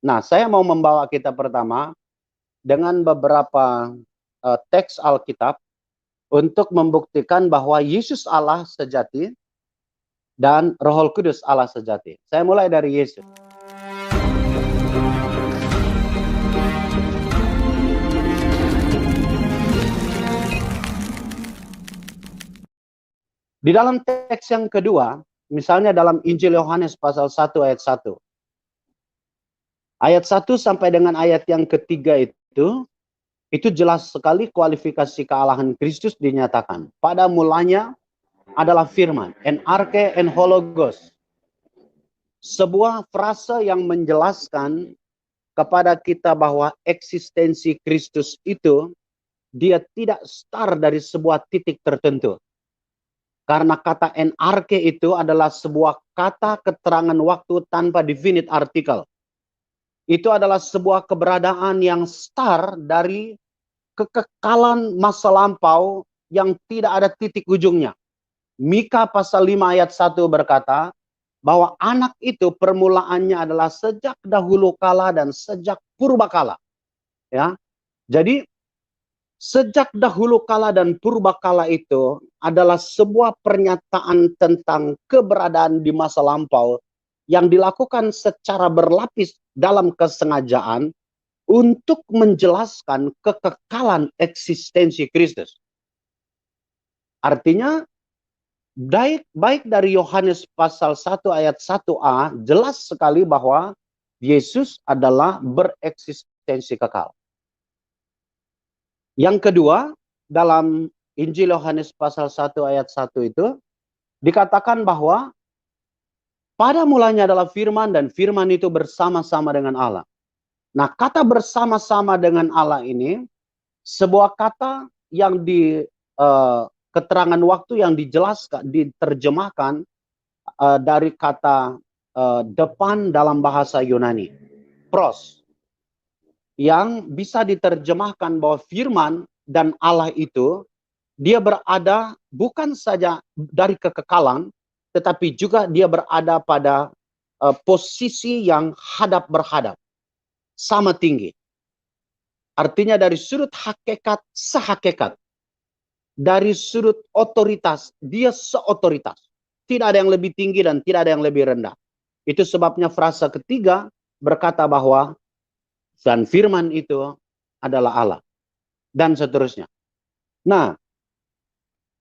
Nah, saya mau membawa kita pertama dengan beberapa teks Alkitab untuk membuktikan bahwa Yesus Allah sejati dan Roh Kudus Allah sejati. Saya mulai dari Yesus. Di dalam teks yang kedua, misalnya dalam Injil Yohanes pasal 1 ayat 1. Ayat 1 sampai dengan ayat yang ketiga itu jelas sekali kualifikasi kealahan Kristus dinyatakan. Pada mulanya adalah firman, en arche en hologos. Sebuah frase yang menjelaskan kepada kita bahwa eksistensi Kristus itu dia tidak start dari sebuah titik tertentu. Karena kata en arche itu adalah sebuah kata keterangan waktu tanpa definite artikel. Itu adalah sebuah keberadaan yang start dari kekekalan masa lampau yang tidak ada titik ujungnya. Mika pasal 5 ayat 1 berkata bahwa anak itu permulaannya adalah sejak dahulu kala dan sejak purbakala. Ya. Jadi sejak dahulu kala dan purbakala itu adalah sebuah pernyataan tentang keberadaan di masa lampau yang dilakukan secara berlapis dalam kesengajaan untuk menjelaskan kekekalan eksistensi Kristus. Artinya, baik dari Yohanes pasal 1 ayat 1a, jelas sekali bahwa Yesus adalah bereksistensi kekal. Yang kedua, dalam Injil Yohanes pasal 1 ayat 1 itu, dikatakan bahwa pada mulanya adalah firman dan firman itu bersama-sama dengan Allah. Nah, kata bersama-sama dengan Allah ini, sebuah kata yang di keterangan waktu yang dijelaskan, diterjemahkan dari kata depan dalam bahasa Yunani, pros, yang bisa diterjemahkan bahwa firman dan Allah itu dia berada bukan saja dari kekekalan, tetapi juga dia berada pada posisi yang hadap berhadap, sama tinggi. Artinya dari sudut hakikat sehakikat, dari sudut otoritas dia seotoritas. Tidak ada yang lebih tinggi dan tidak ada yang lebih rendah. Itu sebabnya frasa ketiga berkata bahwa dan firman itu adalah Allah. Dan seterusnya. Nah,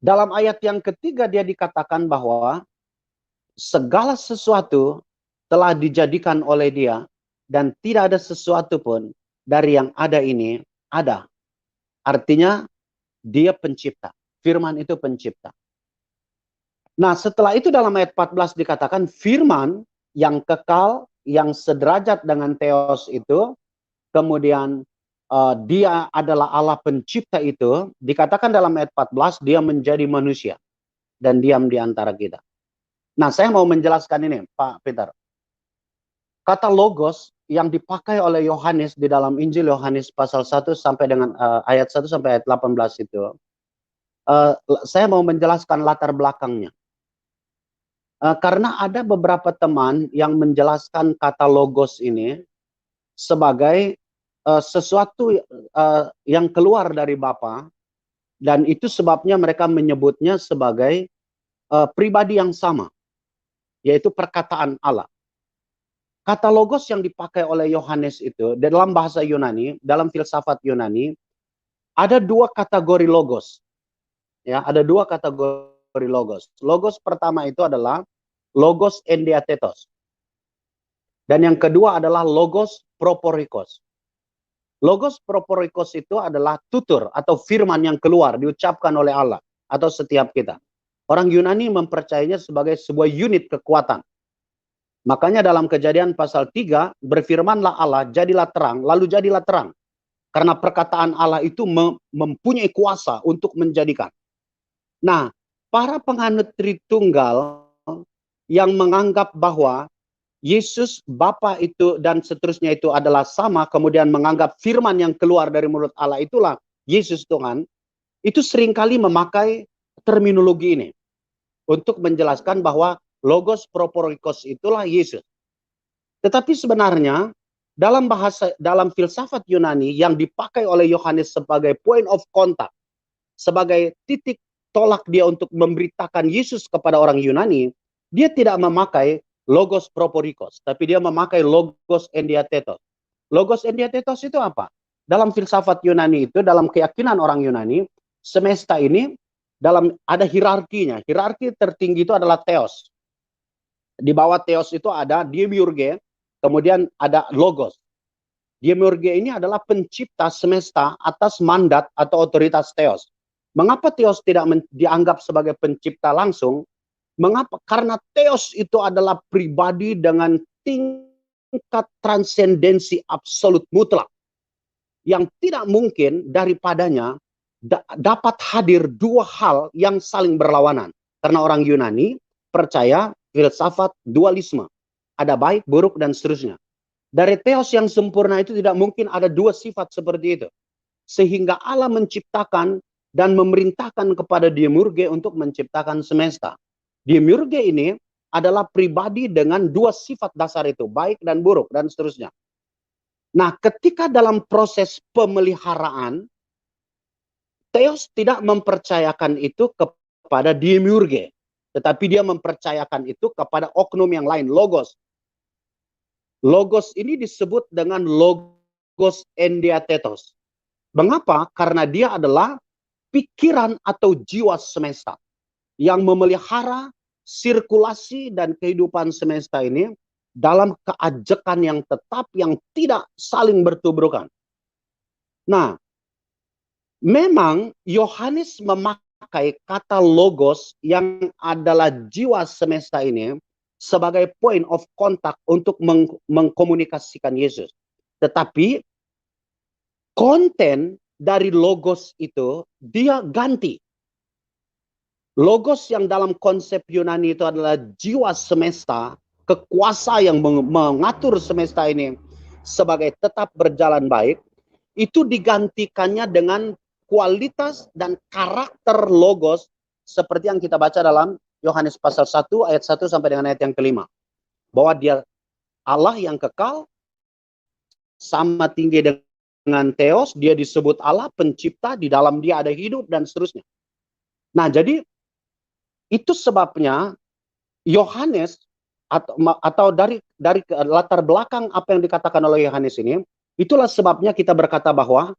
dalam ayat yang ketiga dia dikatakan bahwa segala sesuatu telah dijadikan oleh dia dan tidak ada sesuatu pun dari yang ada ini ada. Artinya dia pencipta. Firman itu pencipta. Nah, setelah itu dalam ayat 14 dikatakan firman yang kekal, yang sederajat dengan Theos itu, kemudian dia adalah Allah pencipta itu, dikatakan dalam ayat 14 dia menjadi manusia dan diam di antara kita. Nah, saya mau menjelaskan ini, Pak Peter. Kata logos yang dipakai oleh Yohanes di dalam Injil Yohanes pasal 1 sampai dengan ayat 1 sampai ayat 18 itu, saya mau menjelaskan latar belakangnya. Karena ada beberapa teman yang menjelaskan kata logos ini sebagai sesuatu yang keluar dari Bapa, dan itu sebabnya mereka menyebutnya sebagai pribadi yang sama, yaitu perkataan Allah. Kata logos yang dipakai oleh Yohanes itu dalam bahasa Yunani, dalam filsafat Yunani, ada dua kategori logos. Ya, ada dua kategori logos. Logos pertama itu adalah logos endiathetos. Dan yang kedua adalah logos proporikos. Logos proporikos itu adalah tutur atau firman yang keluar, diucapkan oleh Allah atau setiap kita. Orang Yunani mempercayainya sebagai sebuah unit kekuatan. Makanya dalam Kejadian pasal 3, berfirmanlah Allah, jadilah terang, lalu jadilah terang. Karena perkataan Allah itu mempunyai kuasa untuk menjadikan. Nah, para penganut Tritunggal yang menganggap bahwa Yesus, Bapa itu dan seterusnya itu adalah sama, kemudian menganggap firman yang keluar dari mulut Allah itulah Yesus Tuhan, itu seringkali memakai terminologi ini untuk menjelaskan bahwa logos proporikos itulah Yesus. Tetapi sebenarnya dalam filsafat Yunani yang dipakai oleh Yohanes sebagai point of contact, sebagai titik tolak dia untuk memberitakan Yesus kepada orang Yunani, dia tidak memakai logos proporikos, tapi dia memakai logos endiathetos. Logos endiathetos itu apa? Dalam filsafat Yunani itu, dalam keyakinan orang Yunani, semesta ini ada hierarkinya. Hierarki tertinggi itu adalah theos. Di bawah theos itu ada demiurge, kemudian ada logos. Demiurge ini adalah pencipta semesta atas mandat atau otoritas theos. Mengapa theos tidak dianggap sebagai pencipta langsung? Mengapa? Karena theos itu adalah pribadi dengan tingkat transendensi absolut mutlak, yang tidak mungkin daripadanya dapat hadir dua hal yang saling berlawanan. Karena orang Yunani percaya filsafat dualisme. Ada baik, buruk, dan seterusnya. Dari theos yang sempurna itu tidak mungkin ada dua sifat seperti itu. Sehingga Allah menciptakan dan memerintahkan kepada Demiurge untuk menciptakan semesta. Demiurge ini adalah pribadi dengan dua sifat dasar itu, baik dan buruk, dan seterusnya. Nah, ketika dalam proses pemeliharaan, theos tidak mempercayakan itu kepada Demiurge, tetapi dia mempercayakan itu kepada oknum yang lain, logos. Logos ini disebut dengan logos endiathetos. Mengapa? Karena dia adalah pikiran atau jiwa semesta yang memelihara sirkulasi dan kehidupan semesta ini dalam keajekan yang tetap, yang tidak saling bertubrukan. Nah, memang Yohanes memakai kata logos yang adalah jiwa semesta ini sebagai point of contact untuk mengkomunikasikan Yesus. Tetapi konten dari logos itu dia ganti. Logos yang dalam konsep Yunani itu adalah jiwa semesta, kekuasa yang mengatur semesta ini sebagai tetap berjalan baik, itu digantikannya dengan kualitas dan karakter logos seperti yang kita baca dalam Yohanes pasal 1 ayat 1 sampai dengan ayat yang kelima. Bahwa dia Allah yang kekal, sama tinggi dengan theos, dia disebut Allah pencipta, di dalam dia ada hidup, dan seterusnya. Nah, jadi itu sebabnya Yohanes atau dari latar belakang apa yang dikatakan oleh Yohanes ini, itulah sebabnya kita berkata bahwa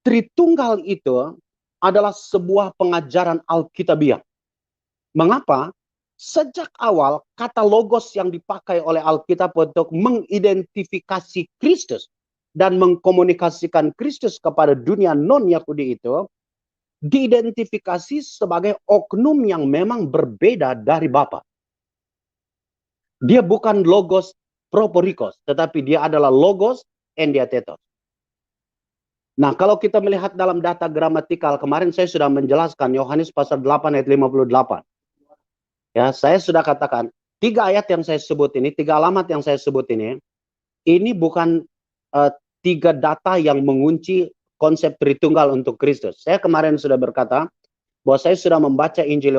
Tritunggal itu adalah sebuah pengajaran Alkitabiah. Mengapa? Sejak awal kata logos yang dipakai oleh Alkitab untuk mengidentifikasi Kristus dan mengkomunikasikan Kristus kepada dunia non-Yahudi itu diidentifikasi sebagai oknum yang memang berbeda dari Bapa. Dia bukan logos proporikos, tetapi dia adalah logos endiathetos. Nah, kalau kita melihat dalam data gramatikal, kemarin saya sudah menjelaskan Yohanes pasal 8 ayat 58. Ya, saya sudah katakan, 3 ayat yang saya sebut ini, 3 alamat yang saya sebut ini bukan 3 data yang mengunci konsep Tritunggal untuk Kristus. Saya kemarin sudah berkata bahwa saya sudah membaca Injil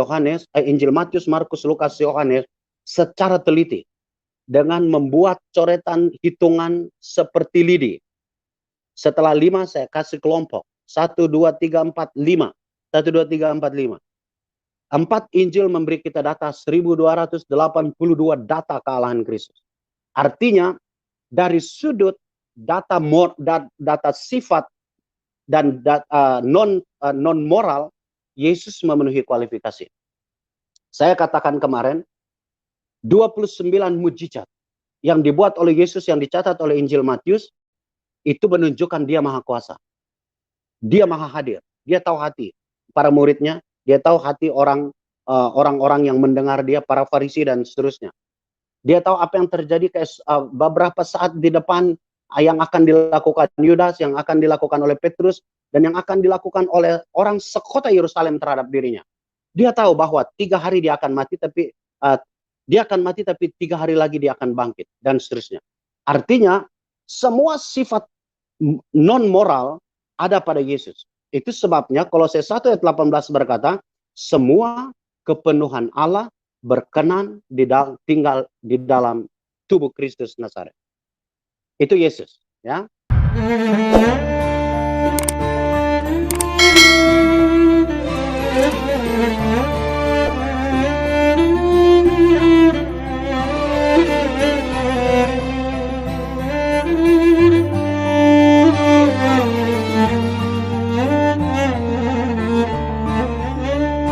Matius, Markus, Lukas, Yohanes secara teliti dengan membuat coretan hitungan seperti lidi. Setelah 5 saya kasih kelompok 1, 2, 3, 4, 5. 1, 2, 3, 4, 5. 4 Injil memberi kita data 1282 data kealahan Kristus. Artinya dari sudut data sifat dan non moral, Yesus memenuhi kualifikasi. Saya katakan kemarin 29 mujizat yang dibuat oleh Yesus yang dicatat oleh Injil Matius itu menunjukkan dia maha kuasa. Dia maha hadir. Dia tahu hati para muridnya, dia tahu hati orang-orang yang mendengar dia, para Farisi dan seterusnya. Dia tahu apa yang terjadi beberapa saat di depan yang akan dilakukan Yudas, yang akan dilakukan oleh Petrus, dan yang akan dilakukan oleh orang sekota Yerusalem terhadap dirinya. Dia tahu bahwa 3 hari dia akan mati, tapi 3 hari lagi dia akan bangkit, dan seterusnya. Artinya, semua sifat non-moral ada pada Yesus. Itu sebabnya Kolose 1 ayat 18 berkata, semua kepenuhan Allah berkenan tinggal di dalam tubuh Kristus Nazaret. Itu Yesus. ya.